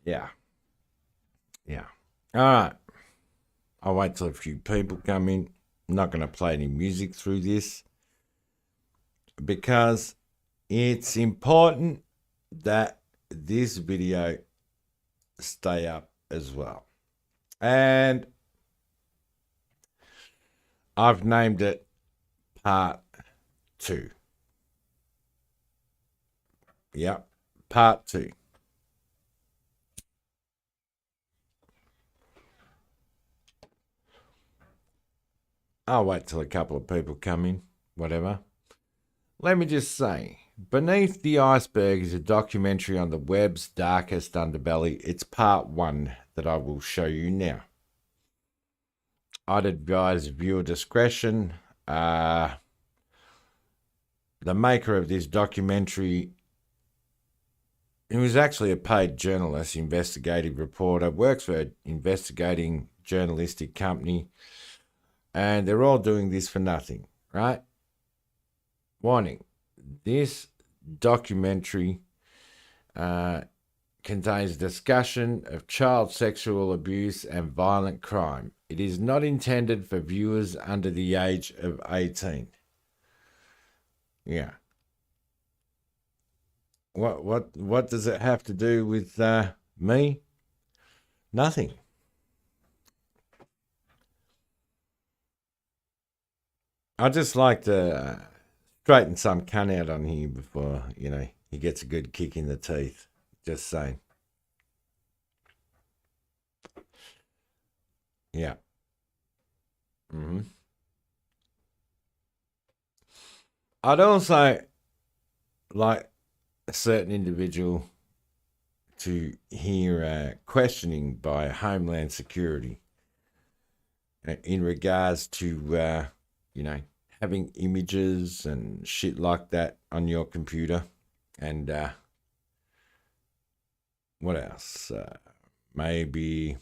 Yeah. Yeah. All right. I'll wait till a few people come in. I'm not going to play any music through this because it's important that this video stay up as well. And I've named it Part 2. Yep, Part 2. I'll wait till a couple of people come in, whatever. Let me just say, Beneath the Iceberg is a documentary on the web's darkest underbelly. It's part 1 that I will show you now. I'd advise viewer discretion. The maker of this documentary, he was actually a paid journalist, investigative reporter, works for an investigating journalistic company, and they're all doing this for nothing, right? Warning, this documentary contains discussion of child sexual abuse and violent crime. It is not intended for viewers under the age of 18. Yeah. What does it have to do with me? Nothing. I just like to straighten some cunt out on here before, he gets a good kick in the teeth. Just saying. Yeah. I'd also like a certain individual to hear questioning by Homeland Security in regards to, having images and shit like that on your computer. And what else? Maybe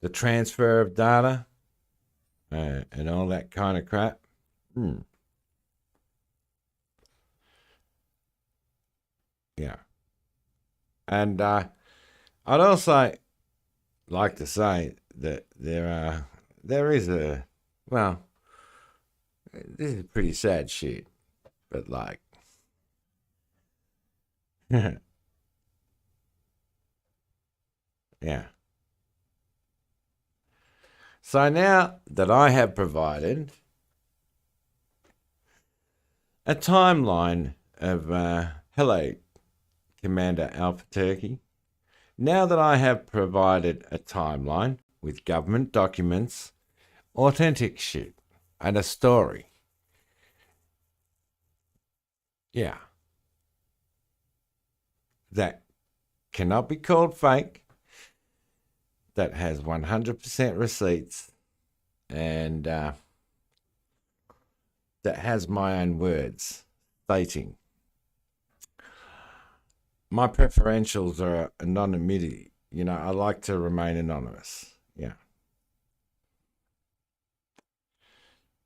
the transfer of data and all that kind of crap. Yeah. And I'd also like to say that there is a, well, this is pretty sad shit, but like, yeah. So now that I have provided a timeline of hello, Commander Alpha Turkey. Now that I have provided a timeline with government documents, authentic shit, and a story. Yeah. That cannot be called fake. That has 100% receipts. And that has my own words stating my preferentials are anonymity. I like to remain anonymous. Yeah.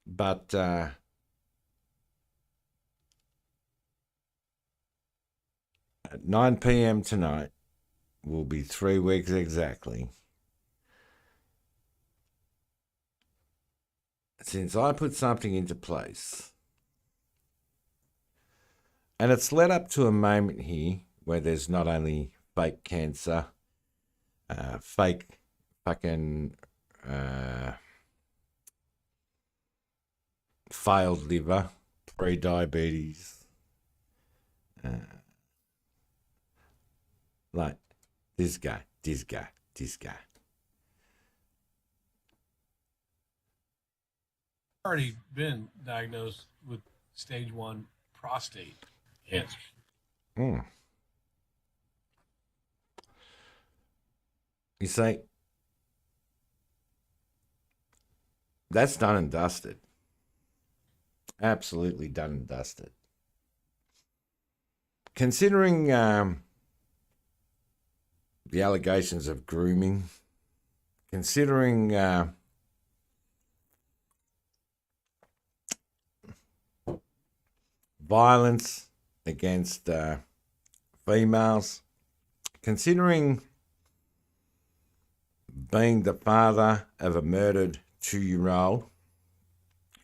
But at 9 p.m. tonight will be 3 weeks exactly since I put something into place. And it's led up to a moment here where there's not only fake cancer, fake fucking failed liver, pre-diabetes, like this guy. Already been diagnosed with stage 1 prostate cancer. You see, that's done and dusted. Absolutely done and dusted. Considering the allegations of grooming, considering violence against females. Considering being the father of a murdered 2-year-old,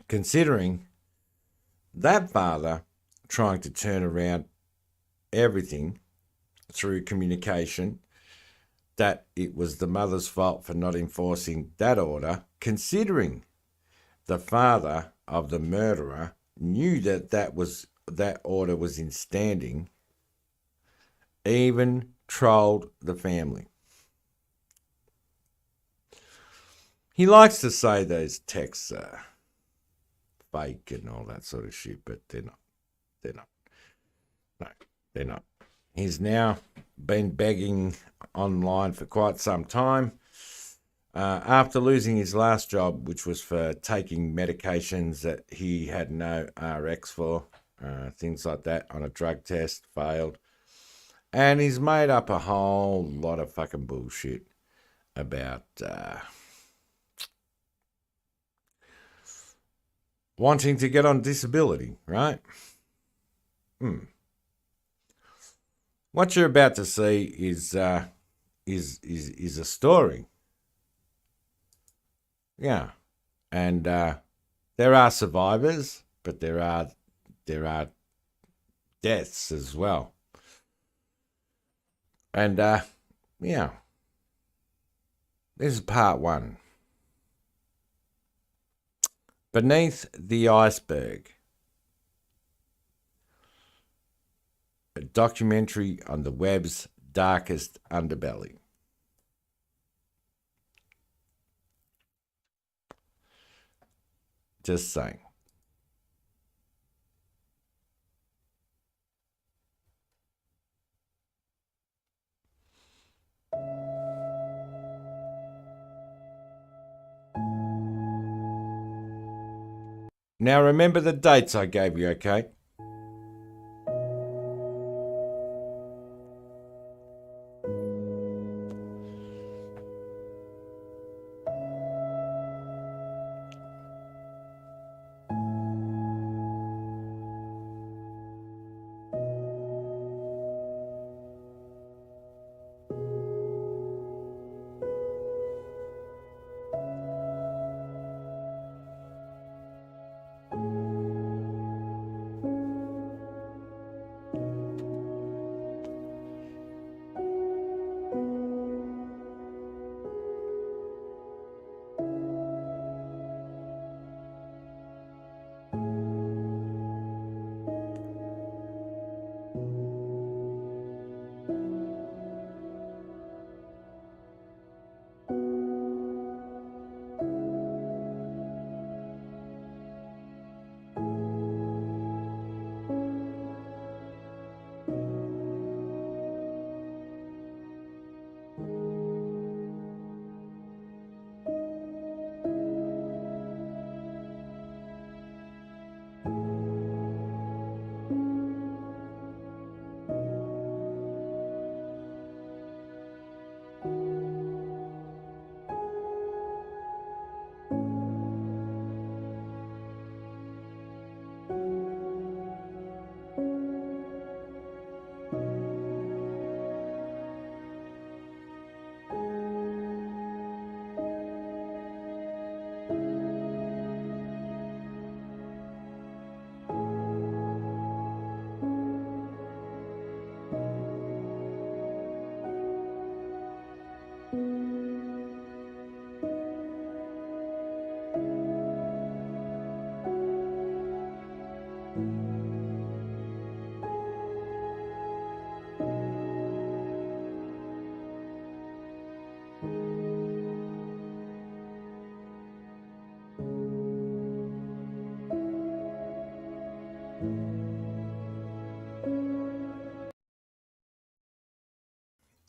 considering that father trying to turn around everything through communication, that it was the mother's fault for not enforcing that order, considering the father of the murderer knew that order was in standing, even trolled the family. He likes to say those texts are fake and all that sort of shit, but they're not. They're not. No, they're not. He's now been begging online for quite some time. After losing his last job, which was for taking medications that he had no RX for, things like that, on a drug test, failed. And he's made up a whole lot of fucking bullshit about wanting to get on disability, right? What you're about to see is a story. Yeah, and there are survivors, but there are deaths as well. And yeah, this is part one. Beneath the Iceberg, a documentary on the web's darkest underbelly. Just saying. Now remember the dates I gave you, okay?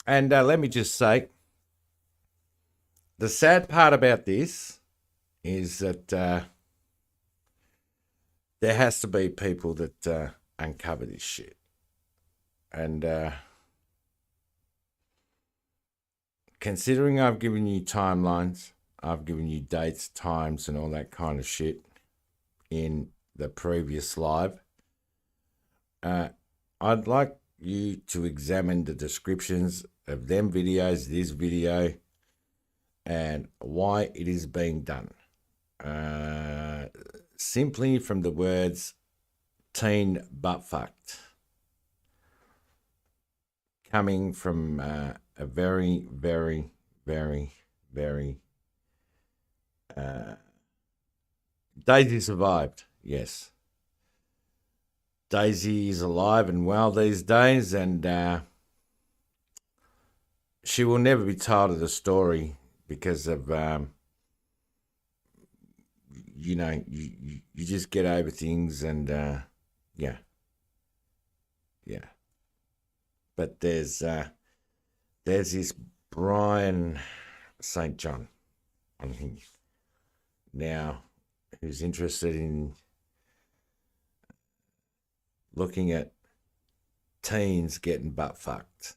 And let me just say, the sad part about this is that there has to be people that uncover this shit. And considering I've given you timelines, I've given you dates, times, and all that kind of shit in the previous live, I'd like you to examine the descriptions of them videos, this video, and why it is being done. Simply from the words teen butt fucked, coming from a very, very, very, very Daisy survived, yes. Daisy is alive and well these days, and she will never be told of the story because of, you know, you just get over things, and yeah. But there's this Brian St John on him now, who's interested in looking at teens getting butt fucked.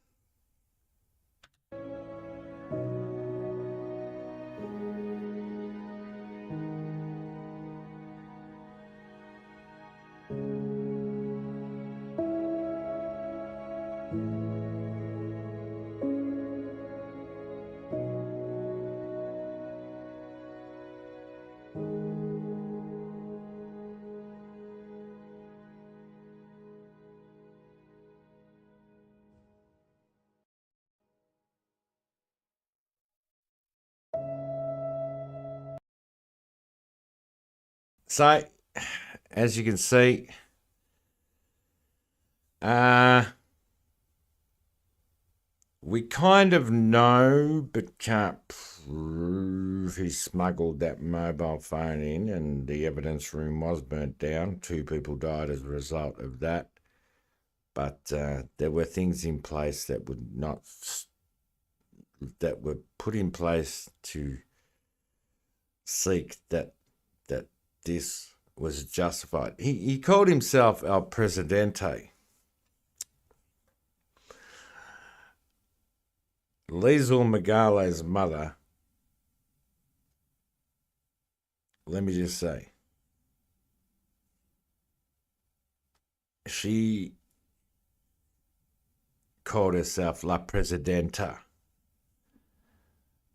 So, as you can see, we kind of know but can't prove he smuggled that mobile phone in, and the evidence room was burnt down. 2 people died as a result of that. But there were things in place that were put in place to seek that this was justified. He called himself El Presidente. Liesl Megale's mother, let me just say, she called herself La Presidenta.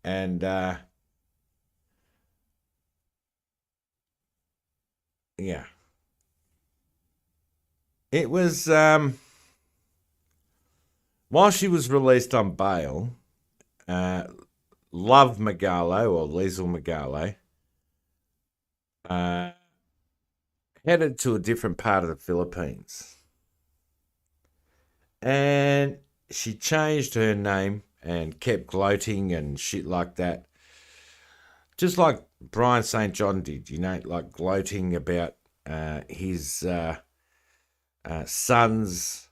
And yeah, it was while she was released on bail, Love Megale, or Liesl Megale, headed to a different part of the Philippines. And she changed her name and kept gloating and shit like that. Just like Brian St. John did, like gloating about his son's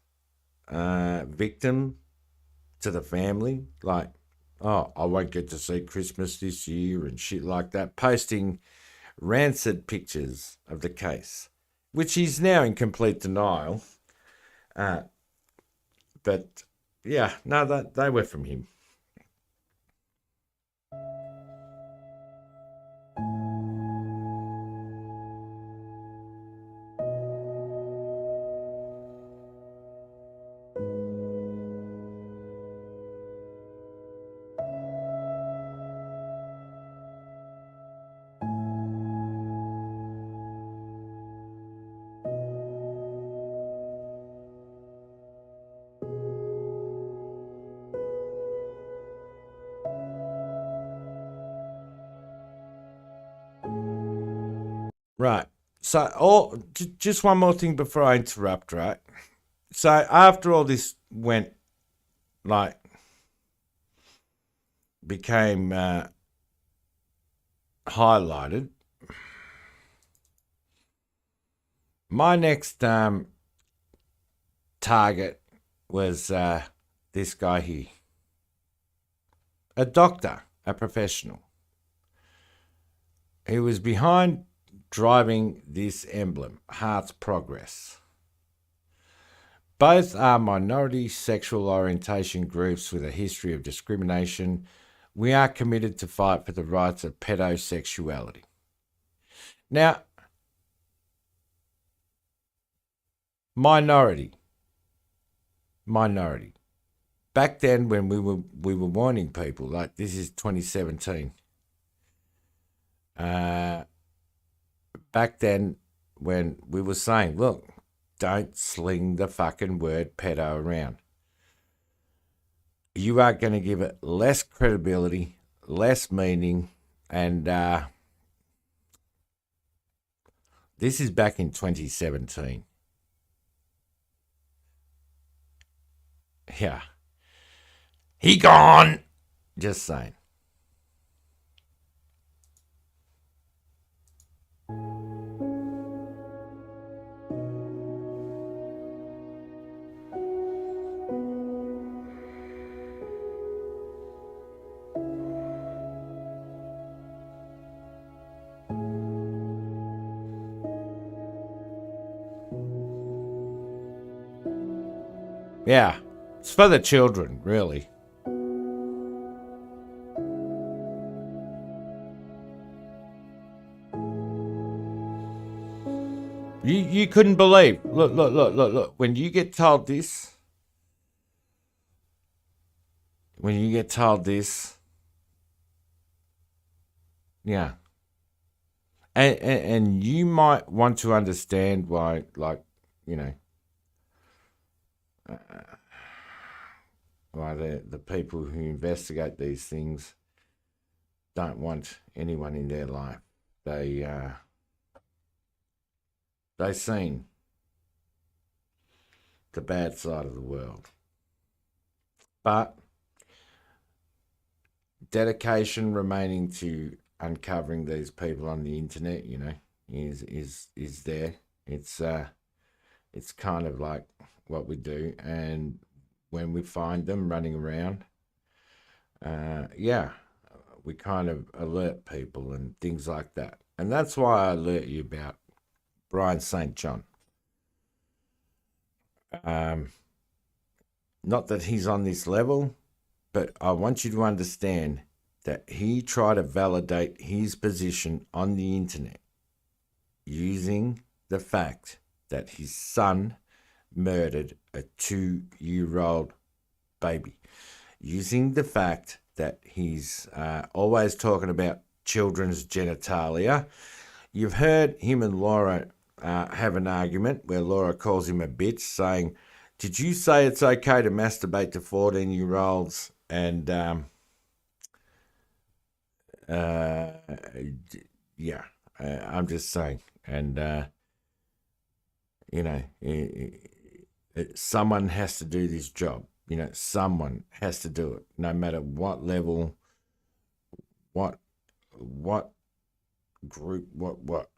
victim to the family. Like, oh, I won't get to see Christmas this year and shit like that. Posting rancid pictures of the case, which he's now in complete denial. But yeah, no, they were from him. Right. So, just one more thing before I interrupt, right? So, after all this became highlighted, my next target was this guy here. A doctor, a professional. He was behind driving this emblem, Heart's Progress. Both are minority sexual orientation groups with a history of discrimination. We are committed to fight for the rights of pedosexuality. Now, minority. minority. Back then, when we were warning people, like this is 2017. Back then, when we were saying, look, don't sling the fucking word pedo around. You are going to give it less credibility, less meaning, and this is back in 2017. Yeah. He gone. Just saying. Yeah. It's for the children, really. You couldn't believe. Look. When you get told this, yeah. And you might want to understand why, like, you know, why the people who investigate these things don't want anyone in their life. They've seen the bad side of the world. But dedication remaining to uncovering these people on the internet, you know, is there. It's kind of like what we do, and when we find them running around, yeah, we kind of alert people and things like that. And that's why I alert you about Brian St. John. Not that he's on this level, but I want you to understand that he tried to validate his position on the internet using the fact that his son murdered a 2-year-old baby, using the fact that he's always talking about children's genitalia. You've heard him and Laura have an argument where Laura calls him a bitch, saying, did you say it's okay to masturbate to 14-year-olds? And yeah, I'm just saying. And you know, someone has to do this job. You know, someone has to do it, no matter what level, what group,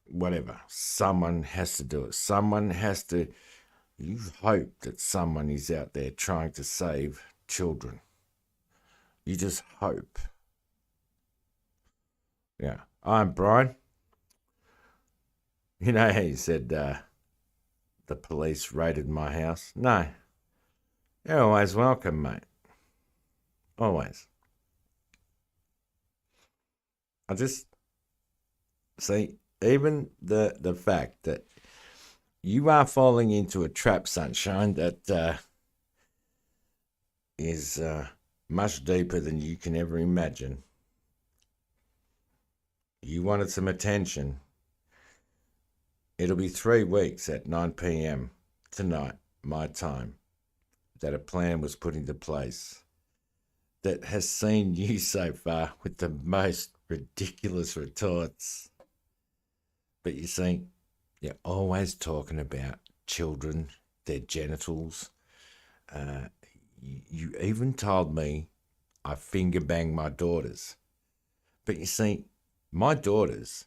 whatever. Someone has to do it. Someone has to. You hope that someone is out there trying to save children. You just hope. Yeah, I'm Brian. You know how you said the police raided my house? No. You're always welcome, mate. Always. I just see, even the fact that you are falling into a trap, sunshine, that is much deeper than you can ever imagine. You wanted some attention. It'll be 3 weeks at 9 p.m. tonight, my time, that a plan was put into place that has seen you so far with the most ridiculous retorts. But you see, you're always talking about children, their genitals. You even told me I finger bang my daughters. But you see, my daughters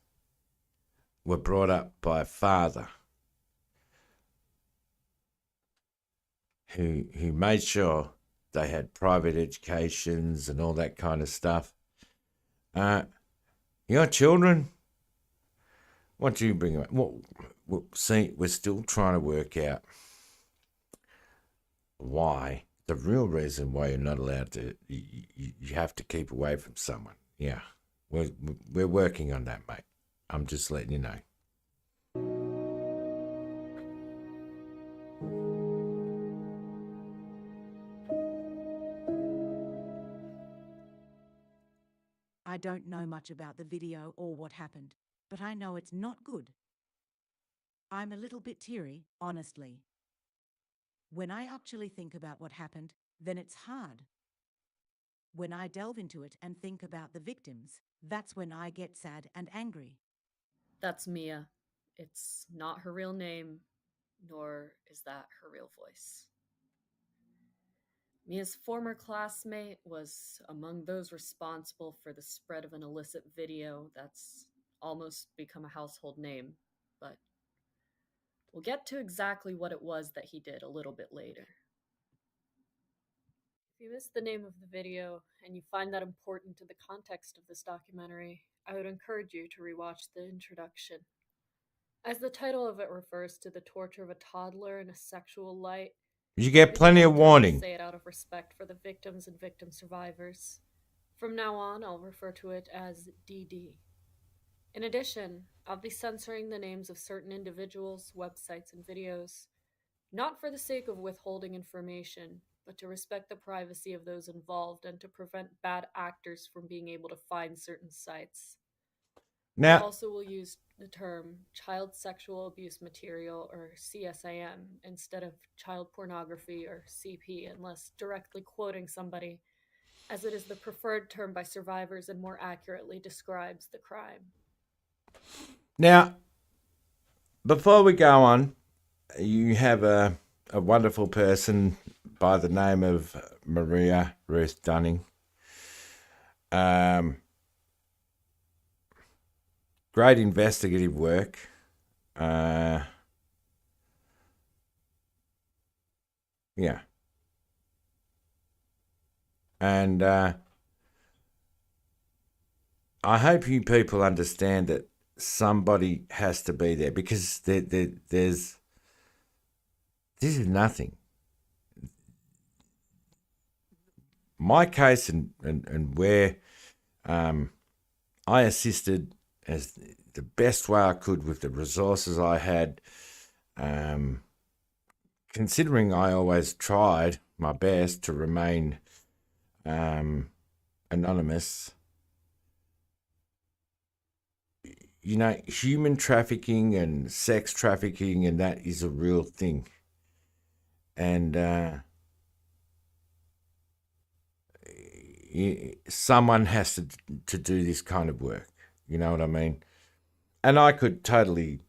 were brought up by a father who made sure they had private educations and all that kind of stuff. Your children, what do you bring up? Well, see, we're still trying to work out why, the real reason why you're not allowed to, you have to keep away from someone. Yeah, we're working on that, mate. I'm just letting you know. I don't know much about the video or what happened, but I know it's not good. I'm a little bit teary, honestly. When I actually think about what happened, then it's hard. When I delve into it and think about the victims, that's when I get sad and angry. That's Mia. It's not her real name, nor is that her real voice. Mia's former classmate was among those responsible for the spread of an illicit video that's almost become a household name, but we'll get to exactly what it was that he did a little bit later. If you missed the name of the video and you find that important to the context of this documentary, I would encourage you to rewatch the introduction. As the title of it refers to the torture of a toddler in a sexual light, You get plenty of I warning. say it out of respect for the victims and victim survivors. From now on, I'll refer to it as DD. In addition, I'll be censoring the names of certain individuals, websites, and videos, not for the sake of withholding information, but to respect the privacy of those involved and to prevent bad actors from being able to find certain sites. I Now, also will use the term child sexual abuse material, or CSAM, instead of child pornography, or CP, unless directly quoting somebody, as it is the preferred term by survivors and more accurately describes the crime. now, before we go on, you have a wonderful person by the name of Maria Ruth Dunning. Great investigative work. Yeah. And I hope you people understand that somebody has to be there, because there's this is nothing. My case and where I assisted as the best way I could with the resources I had, considering I always tried my best to remain anonymous. You know, human trafficking and sex trafficking, and that is a real thing. And someone has to do this kind of work. You know what I mean? And I could totally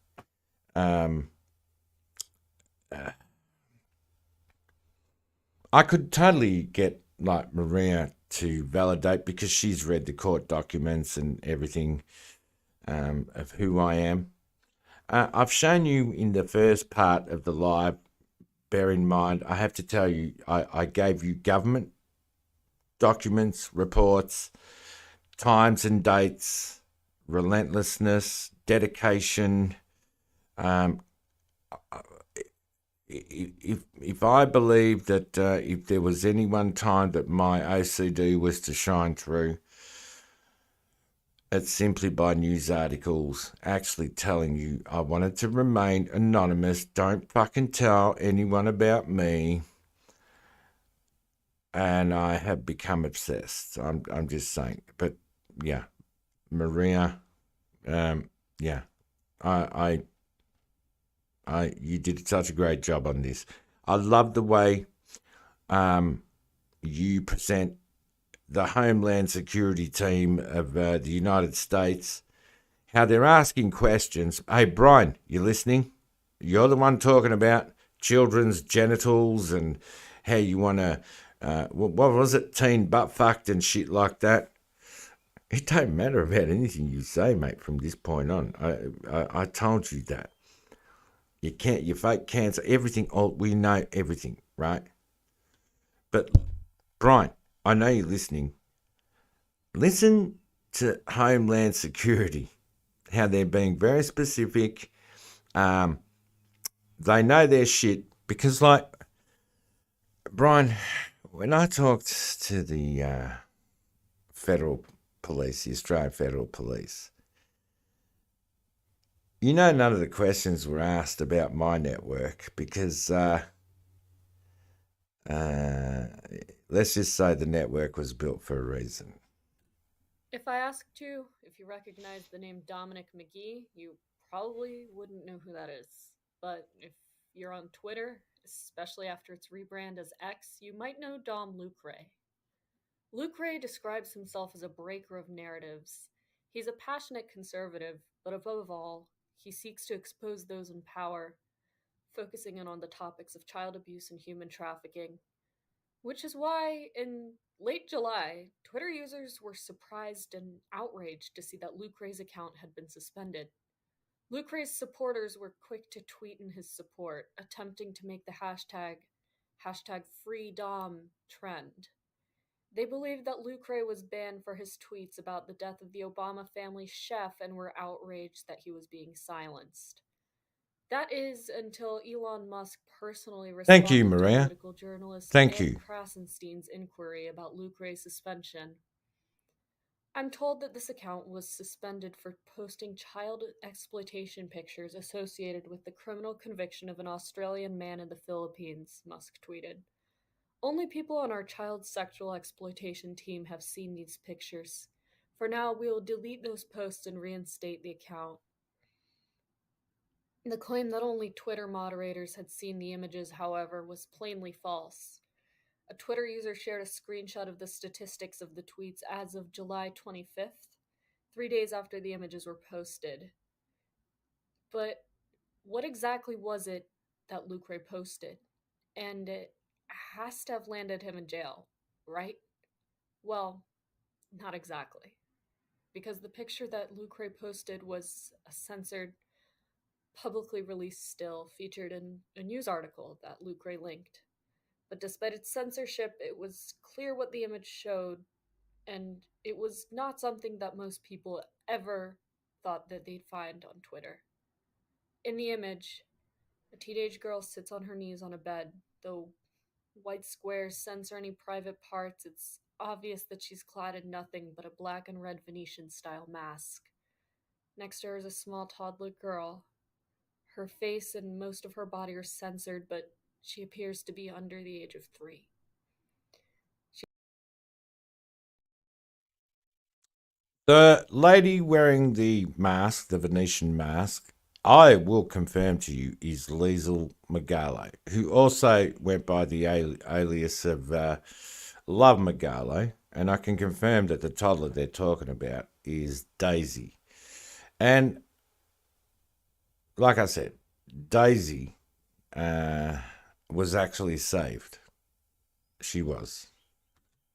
get like Maria to validate, because she's read the court documents and everything of who I am. I've shown you in the first part of the live. Bear in mind, I have to tell you, I gave you government documents, reports, times and dates, relentlessness, dedication. If I believe that if there was any one time that my OCD was to shine through, it's simply by news articles actually telling you I wanted to remain anonymous. Don't fucking tell anyone about me. And I have become obsessed. I'm just saying. But yeah, Maria, yeah, you did such a great job on this. I love the way you present the Homeland Security team of the United States, how they're asking questions. Hey, Brian, you listening? You're the one talking about children's genitals and how you want to, what was it, teen butt fucked and shit like that. It don't matter about anything you say, mate, from this point on. I told you that. You can't, you fake cancer, everything, we know everything, right? But, Brian, I know you're listening. Listen to Homeland Security, how they're being very specific. They know their shit, because, like, Brian, when I talked to the federal police, the Australian Federal Police, you know, none of the questions were asked about my network, because let's just say the network was built for a reason. If I asked you if you recognize the name Dominic McGee, you probably wouldn't know who that is. But if you're on Twitter, especially after its rebrand as X, you might know Dom Lucre. Lucre describes himself as a breaker of narratives. He's a passionate conservative, but above all, he seeks to expose those in power, focusing in on the topics of child abuse and human trafficking. Which is why, in late July, Twitter users were surprised and outraged to see that Lucre's account had been suspended. Lucre's supporters were quick to tweet in his support, attempting to make the hashtag #FreeDom trend. They believed that Lucre was banned for his tweets about the death of the Obama family chef and were outraged that he was being silenced. That is until Elon Musk personally Thank you, responded to Maria. political journalist Thank Ed you. Krasenstein's inquiry about Lucre's suspension. I'm told that this account was suspended for posting child exploitation pictures associated with the criminal conviction of an Australian man in the Philippines, Musk tweeted. Only people on our child sexual exploitation team have seen these pictures. For now, we will delete those posts and reinstate the account. The claim that only Twitter moderators had seen the images, however, was plainly false. A Twitter user shared a screenshot of the statistics of the tweets as of July 25th, 3 days after the images were posted. But what exactly was it that Lucre posted? And it has to have landed him in jail, right? Well, not exactly. Because the picture that Lucre posted was a censored, publicly released still featured in a news article that Lucre linked. But despite its censorship, it was clear what the image showed, and it was not something that most people ever thought that they'd find on Twitter. In the image, a teenage girl sits on her knees on a bed. Though white squares censor any private parts, it's obvious that she's clad in nothing but a black and red Venetian-style mask. Next to her is a small toddler girl. Her face and most of her body are censored, but she appears to be under the age of 3. The lady wearing the mask, the Venetian mask, I will confirm to you, is Liesl Megale, who also went by the alias of Love Megale, and I can confirm that the toddler they're talking about is Daisy. And like I said, Daisy was actually saved. She was.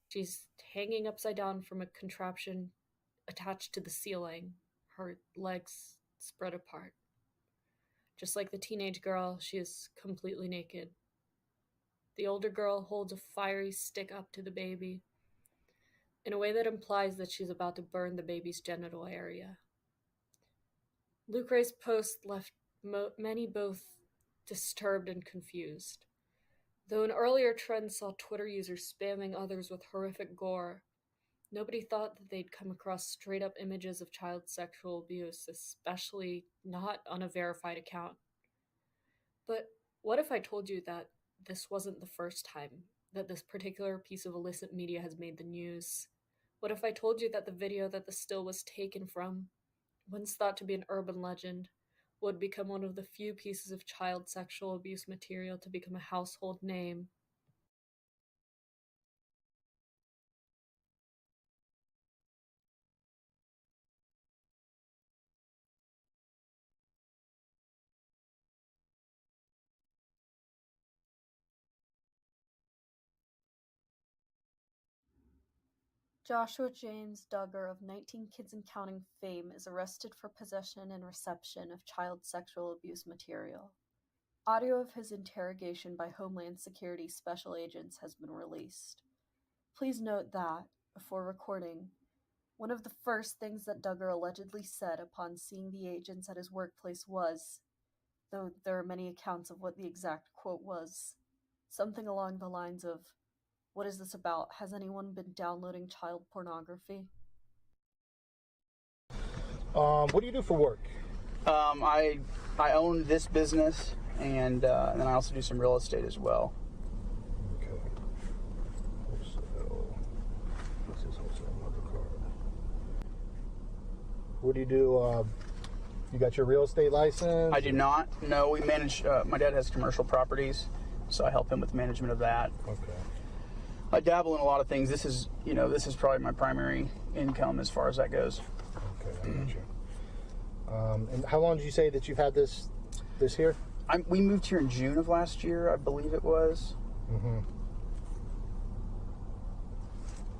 She's hanging upside down from a contraption attached to the ceiling, her legs spread apart. Just like the teenage girl, she is completely naked. The older girl holds a fiery stick up to the baby in a way that implies that she's about to burn the baby's genital area. Lucre's post left many both disturbed and confused. Though an earlier trend saw Twitter users spamming others with horrific gore, nobody thought that they'd come across straight-up images of child sexual abuse, especially not on a verified account. But what if I told you that this wasn't the first time that this particular piece of illicit media has made the news? What if I told you that the video that the still was taken from, once thought to be an urban legend, would become one of the few pieces of child sexual abuse material to become a household name? Joshua James Duggar of 19 Kids and Counting fame is arrested for possession and reception of child sexual abuse material. Audio of his interrogation by Homeland Security special agents has been released. Please note that, before recording, one of the first things that Duggar allegedly said upon seeing the agents at his workplace was, though there are many accounts of what the exact quote was, something along the lines of, "What is this about? Has anyone been downloading child pornography?" What do you do for work? I own this business, and then I also do some real estate as well. Okay. Wholesale. This is wholesale mother card. What do you do? You got your real estate license? I do not. No, we manage. My dad has commercial properties, so I help him with management of that. Okay. I dabble in a lot of things. This is probably my primary income as far as that goes. Okay, I got you. And how long did you say that you've had this here? We moved here in June of last year, I believe it was. Mm-hmm.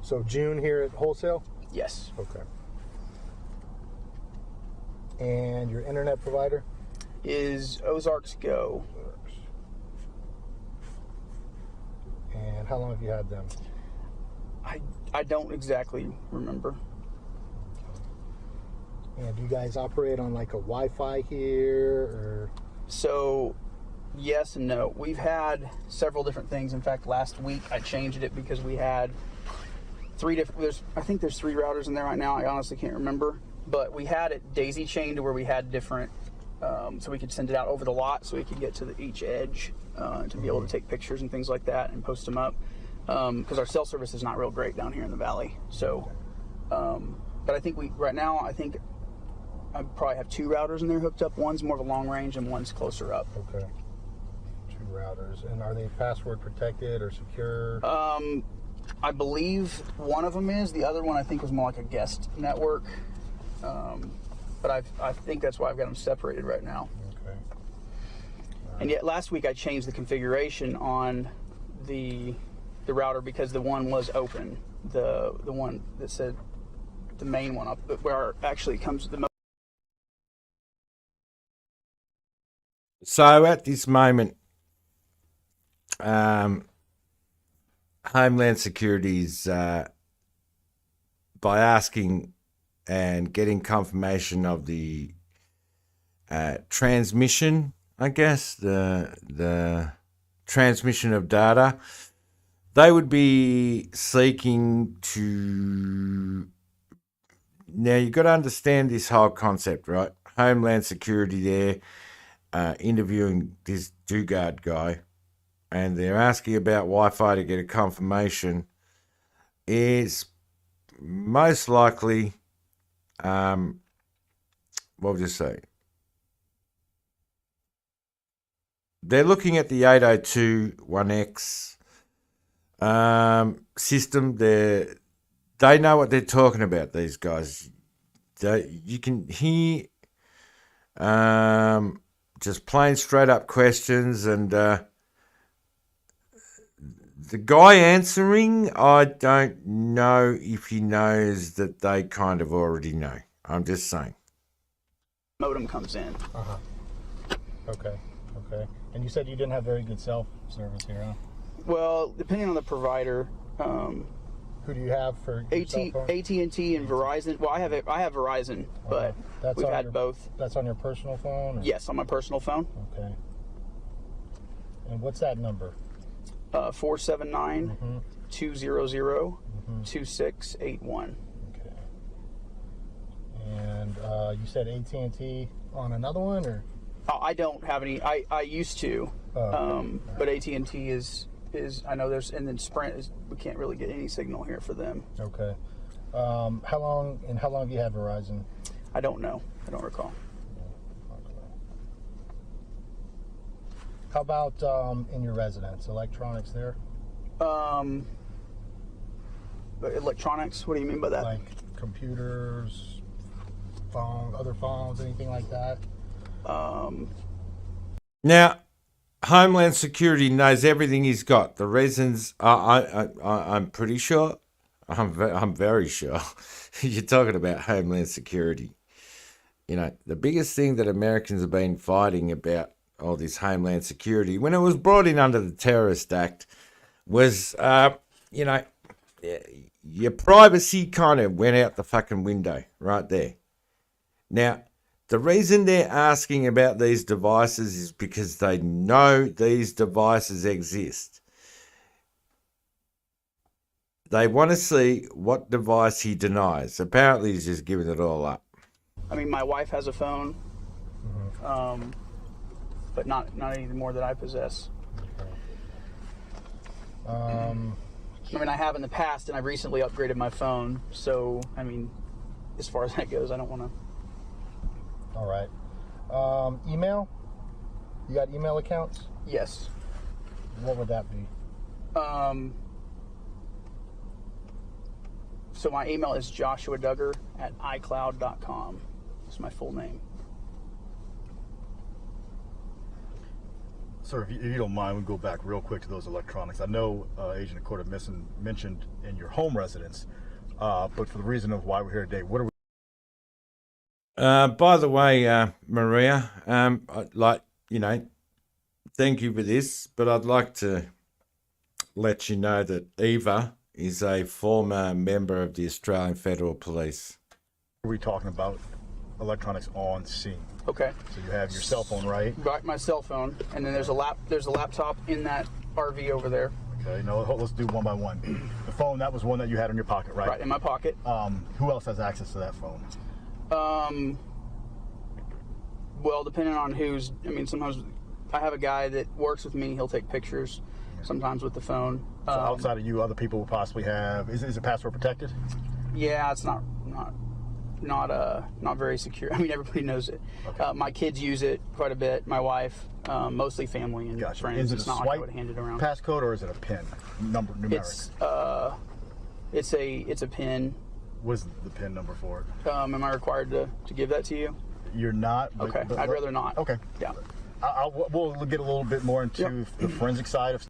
So June here at wholesale? Yes. Okay. And your internet provider? Is Ozarks Go. And how long have you had them? I don't exactly remember. And do you guys operate on like a Wi-Fi here, or? So, yes and no. We've had several different things. In fact, last week I changed it because we had three different. I think there's 3 routers in there right now. I honestly can't remember, but we had it daisy chained to where we had different, so we could send it out over the lot, so we could get to each edge to be able to take pictures and things like that and post them up. Because our cell service is not real great down here in the valley. So, but I think right now I probably have 2 routers in there hooked up. One's more of a long range and one's closer up. Okay. 2 routers. And are they password protected or secure? I believe one of them is. The other one I think was more like a guest network. But I think that's why I've got them separated right now. Okay. And yet last week I changed the configuration on the router because the one was open. The one that said the main one up, where actually comes the most. So at this moment, Homeland Security's by asking and getting confirmation of the transmission, I guess, the transmission of data, they would be seeking to. Now, you've got to understand this whole concept, right? Homeland Security there interviewing this Dugard guy, and they're asking about Wi-Fi to get a confirmation, is most likely, what would you say? They're looking at the 802.1x system. They know what they're talking about, these guys. You can hear just plain straight up questions, and the guy answering, I don't know if he knows that they kind of already know. I'm just saying. Modem comes in. Uh-huh. Okay. And you said you didn't have very good cell service here, huh? Well, depending on the provider, who do you have for your cell phone? AT&T and Verizon. Well, I have Verizon, but we've had both. That's on your personal phone? Or? Yes, on my personal phone. Okay. And what's that number? 479-200-2681. Okay. And you said AT&T on another one, or? I don't have any. I used to, but AT&T is I know there's, and then Sprint we can't really get any signal here for them. Okay. How long have you had Verizon? I don't know. I don't recall. Okay. How about in your residence? Electronics there? Electronics? What do you mean by that? Like computers, other phones, anything like that? Now, Homeland Security knows everything he's got. The reasons, I'm pretty sure, I'm very sure, you're talking about Homeland Security. You know, the biggest thing that Americans have been fighting about all this Homeland Security, when it was brought in under the Terrorist Act, was, your privacy kind of went out the fucking window right there. Now, the reason they're asking about these devices is because they know these devices exist. They want to see what device he denies. Apparently, he's just giving it all up. I mean, my wife has a phone, but not any more that I possess. I mean, I have in the past, and I've recently upgraded my phone. So, I mean, as far as that goes, I don't want to All right. Email? You got email accounts? Yes. What would that be? So my email is joshuaduggar@icloud.com. That's my full name. Sir, if you don't mind, we go back real quick to those electronics. I know Agent Accorda mentioned in your home residence, but for the reason of why we're here today, what are we? By the way, Maria, thank you for this, but I'd like to let you know that Eva is a former member of the Australian Federal Police. Are we talking about electronics on scene? Okay. So you have your cell phone, right? Got my cell phone, and then there's a laptop in that RV over there. Okay. No, let's do one by one. The phone, that was one that you had in your pocket, right? Right in my pocket. Who else has access to that phone? Well, depending on sometimes I have a guy that works with me. He'll take pictures, sometimes with the phone. So outside of you, other people will possibly have. Is it password protected? Yeah, it's not very secure. I mean, everybody knows it. Okay. My kids use it quite a bit. My wife, mostly family and Gotcha. friends. Is it It's a not swipe like I would hand it around. passcode or is it a PIN numeric? It's a PIN. What is the PIN number for it? Am I required to give that to you? You're not. Okay, I'd rather not. Okay. Yeah. We'll get a little bit more into the forensic side of stuff.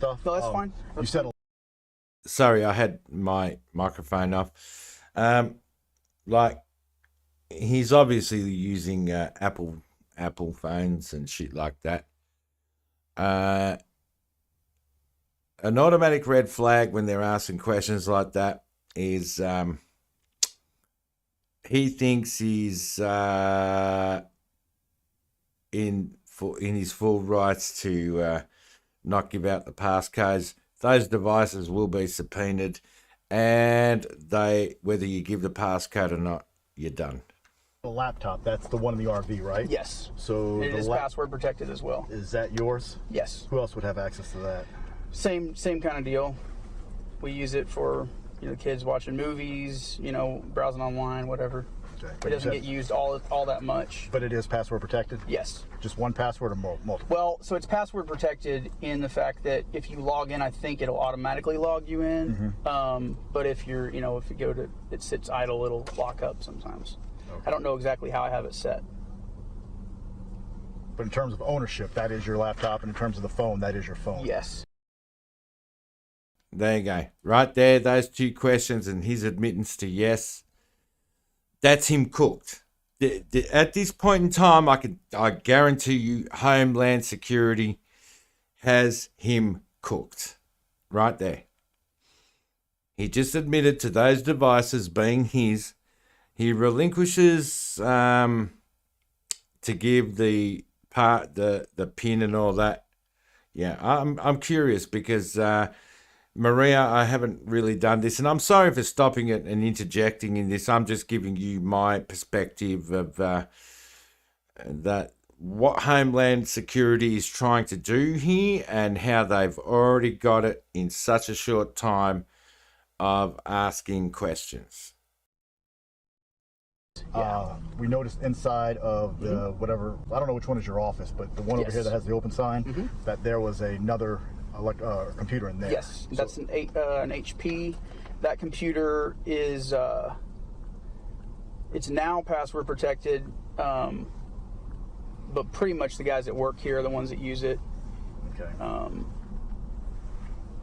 No, that's fine. You said Sorry, I had my microphone off. He's obviously using Apple phones and shit like that. An automatic red flag when they're asking questions like that is he thinks he's in his full rights to not give out the passcodes. Those devices will be subpoenaed, and whether you give the passcode or not, you're done. the laptop. That's the one in the RV, right? Yes. So It is password protected as well. Is that yours? Yes. Who else would have access to that? Same kind of deal. We use it for kids watching movies, browsing online, whatever. Okay. It doesn't get used all that much. But it is password protected? Yes. Just one password or multiple? Well, so it's password protected in the fact that if you log in, I think it'll automatically log you in. But if you're, if you go to, it sits idle, it'll lock up sometimes. Okay. I don't know exactly how I have it set. But in terms of ownership, that is your laptop, and in terms of the phone, that is your phone. Yes. There you go. Right there, those two questions and his admittance to yes. That's him cooked. At this point in time, I guarantee you Homeland Security has him cooked. Right there. He just admitted to those devices being his. He relinquishes to give the PIN and all that. Yeah, I'm curious because Maria, I haven't really done this, and I'm sorry for stopping it and interjecting in this. I'm just giving you my perspective of that what Homeland Security is trying to do here and how they've already got it in such a short time of asking questions. We noticed inside of the whatever, I don't know which one is your office, but the one over here that has the open sign, that there was another computer in there. Yes, that's an HP. That computer is it's now password protected, but pretty much the guys that work here are the ones that use it. Okay.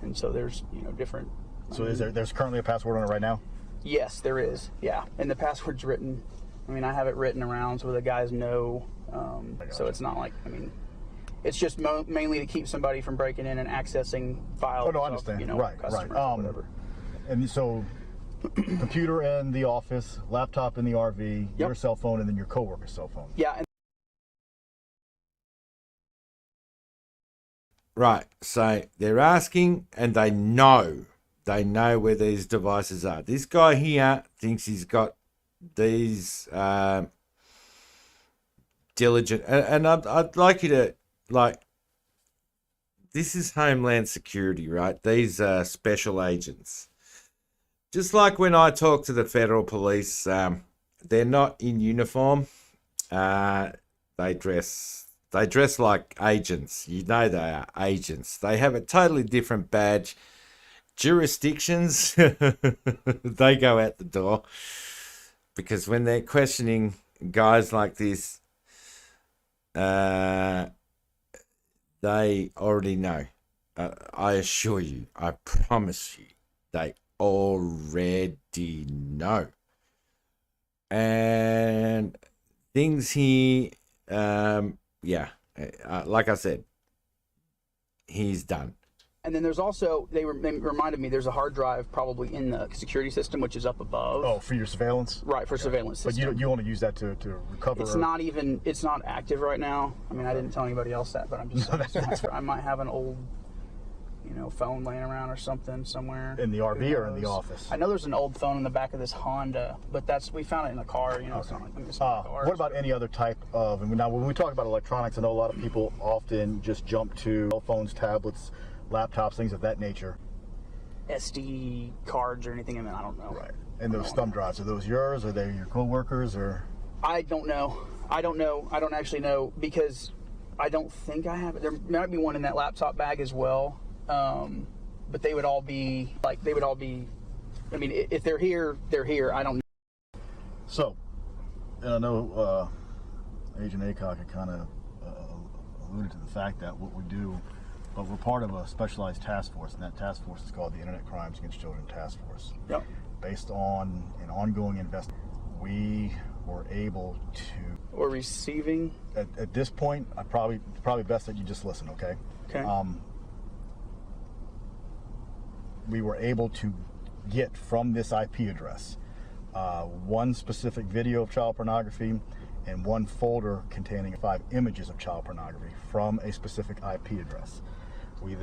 And so there's different. So there's currently a password on it right now? Yes, there is. Yeah, and the password's written. I have it written around so the guys know. So it's not like it's just mainly to keep somebody from breaking in and accessing files. Oh no, I understand. Right. Whatever. And so, computer in the office, laptop in the RV, your cell phone, and then your coworker's cell phone. Yeah. Right. So they're asking, and they know They know where these devices are. This guy here thinks he's got these diligent, and I'd like you to, like, this is Homeland Security, right? These are special agents. Just like when I talk to the federal police, they're not in uniform. They dress like agents. You know they are agents. They have a totally different badge. Jurisdictions, they go out the door. Because when they're questioning guys like this, they already know. I assure you, I promise you, they already know. And things here, like I said, he's done. And then there's also, they reminded me, there's a hard drive probably in the security system, which is up above. Oh, for your surveillance? Right, for surveillance system. But you want to use that to recover? It's not active right now. I mean, I didn't tell anybody else that, but I'm just saying, I might have an old, phone laying around or something somewhere. In the RV or in the office? I know there's an old phone in the back of this Honda, but we found it in the car, It's not like it's in the car. What about any other type of, now when we talk about electronics, I know a lot of people often just jump to cell phones, tablets, laptops, things of that nature. SD cards or anything, I don't know. Right. And those thumb drives, are those yours? Are they your co-workers? Or? I don't know. I don't actually know, because I don't think I have it. There might be one in that laptop bag as well. But they would all be, I mean, if they're here, they're here. I don't know. So, and I know Agent Aycock had kind of alluded to the fact that what we do, but we're part of a specialized task force, and that task force is called the Internet Crimes Against Children Task Force. Yep. Based on an ongoing investigation, we were able to... Or receiving? At this point, probably best that you just listen, okay? Okay. We were able to get from this IP address one specific video of child pornography and one folder containing 5 images of child pornography from a specific IP address.